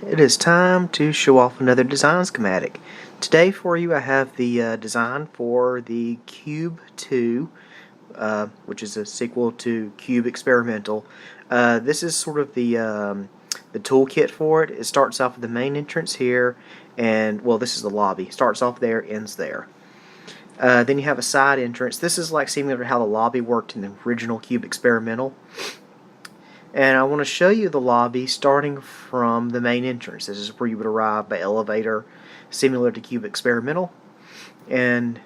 It is time to show off another design schematic. Today for you I have the design for the Cube 2, which is a sequel to Cube Experimental. This is sort of the toolkit for it. It starts off with the main entrance here, and well, this is the lobby. Starts off there, ends there. Then you have a side entrance. This is like similar to how the lobby worked in the original Cube Experimental. And I want to show you the lobby starting from the main entrance. This is where you would arrive by elevator, similar to Cube Experimental. And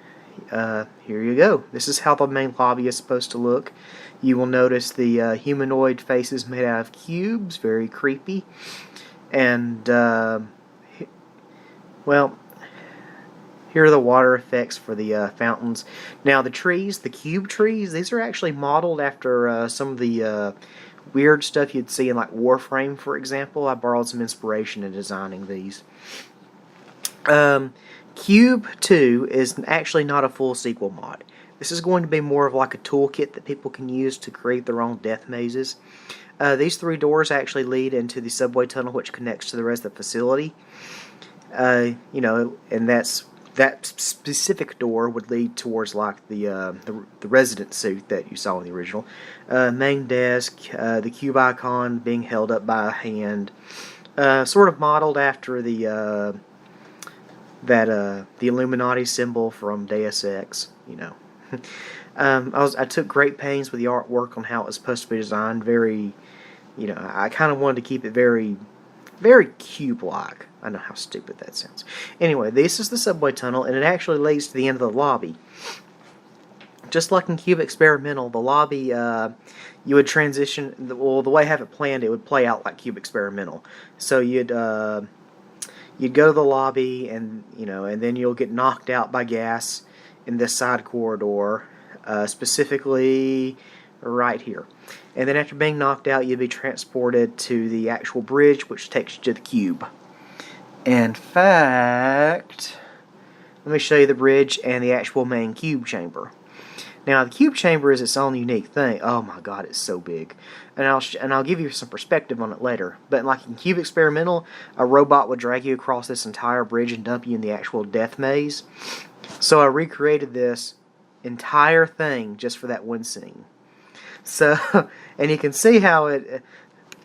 here you go. This is how the main lobby is supposed to look. You will notice the humanoid faces made out of cubes, very creepy. And, well, here are the water effects for the fountains. Now the trees, the cube trees, these are actually modeled after some of the weird stuff you'd see in like Warframe, for example. I borrowed some inspiration in designing these. Cube 2 is actually not a full sequel mod. This is going to be more of like a toolkit that people can use to create their own death mazes. These three doors actually lead into the subway tunnel, which connects to the rest of the facility. You know, and that specific door would lead towards like the resident suit that you saw in the original. Main desk, the cube icon being held up by a hand, sort of modeled after the Illuminati symbol from Deus Ex. You know, I took great pains with the artwork on how it was supposed to be designed. Very, you know, I kind of wanted to keep it very cube-like. I know how stupid that sounds. Anyway, this is the subway tunnel, and it actually leads to the end of the lobby. Just like in Cube Experimental, the lobby, you would transition, well, the way I have it planned, it would play out like Cube Experimental. So you'd go to the lobby, and, you know, and then you'll get knocked out by gas in this side corridor, specifically right here. And then after being knocked out, you'd be transported to the actual bridge, which takes you to the cube. In fact, let me show you the bridge and the actual main cube chamber. Now, the cube chamber is its own unique thing. Oh my God, it's so big. And I'll give you some perspective on it later. But like in Cube Experimental, a robot would drag you across this entire bridge and dump you in the actual death maze. So I recreated this entire thing just for that one scene. So, and you can see how it...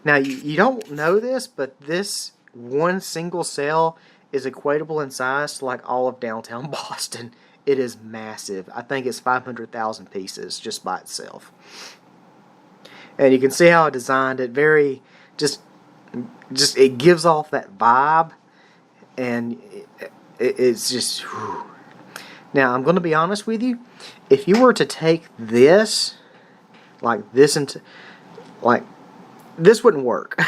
Now, you don't know this, but this one single cell is equatable in size to like all of downtown Boston. It is massive. I think it's 500,000 pieces just by itself. And you can see how I designed it. Very, just it gives off that vibe, and it's just. Whew. Now I'm going to be honest with you. If you were to take this, like this, into, like this wouldn't work.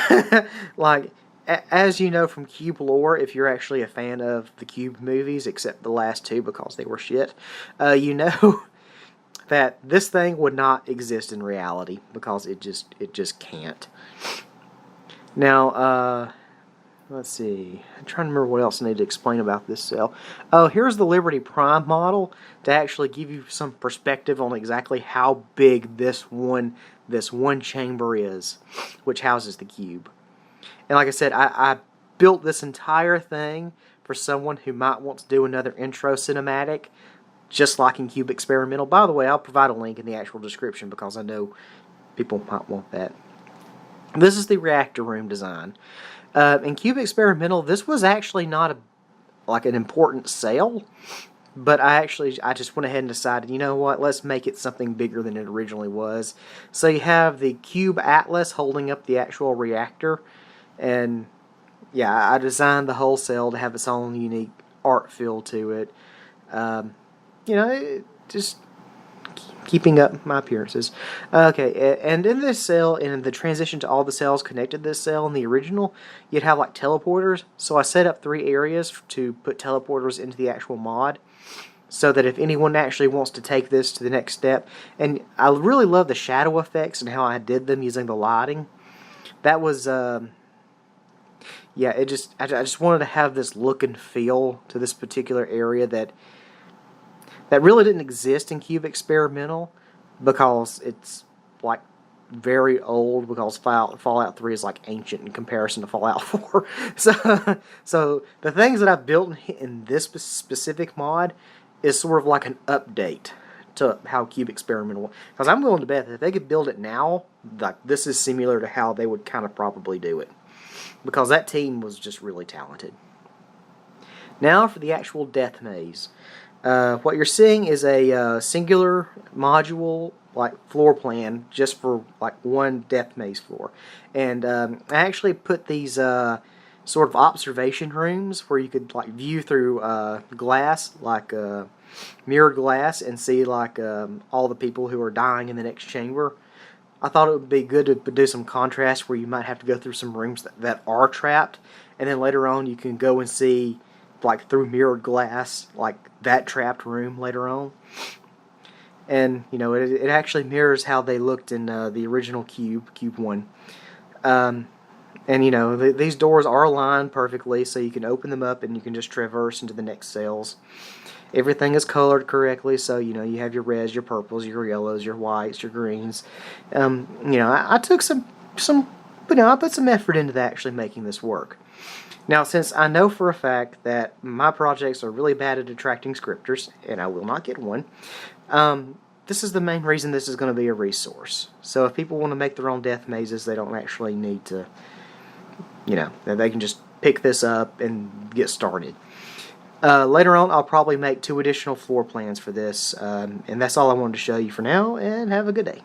Like. As you know from Cube lore, if you're actually a fan of the Cube movies, except the last two because they were shit, you know that this thing would not exist in reality because it just can't. Now, let's see. I'm trying to remember what else I need to explain about this cell. Oh, here's the Liberty Prime model to actually give you some perspective on exactly how big this one chamber is, which houses the cube. And like I said, I built this entire thing for someone who might want to do another intro cinematic, just like in Cube Experimental. By the way, I'll provide a link in the actual description because I know people might want that. This is the reactor room design. In Cube Experimental, this was actually not like an important sale, but I just went ahead and decided, you know what, let's make it something bigger than it originally was. So you have the Cube Atlas holding up the actual reactor. And yeah, I designed the whole cell to have its own unique art feel to it. You know, just keeping up my appearances. Okay, and in this cell, in the transition to all the cells connected to this cell in the original, you'd have like teleporters. So I set up 3 areas to put teleporters into the actual mod, so that if anyone actually wants to take this to the next step. And I really love the shadow effects and how I did them using the lighting. That was... yeah, I just wanted to have this look and feel to this particular area that really didn't exist in Cube Experimental, because it's like very old because Fallout 3 is like ancient in comparison to Fallout 4. So the things that I've built in this specific mod is sort of like an update to how Cube Experimental. Because I'm willing to bet that if they could build it now, like this is similar to how they would kind of probably do it. Because that team was just really talented. Now for the actual death maze. What you're seeing is a singular module like floor plan just for like one death maze floor, and I actually put these sort of observation rooms where you could like view through glass, like mirrored glass, and see like all the people who are dying in the next chamber. I thought it would be good to do some contrast where you might have to go through some rooms that are trapped, and then later on you can go and see like through mirrored glass like that trapped room later on. And you know, it actually mirrors how they looked in the original Cube 1. And you know, these doors are aligned perfectly, so you can open them up and you can just traverse into the next cells. Everything is colored correctly, so you know you have your reds, your purples, your yellows, your whites, your greens. You know, I took some, you know, I put some effort into actually making this work. Now, since I know for a fact that my projects are really bad at attracting scripters, and I will not get one, this is the main reason this is going to be a resource. So if people want to make their own death mazes, they don't actually need to, you know, they can just pick this up and get started. Later on, I'll probably make 2 additional floor plans for this, and that's all I wanted to show you for now, and have a good day.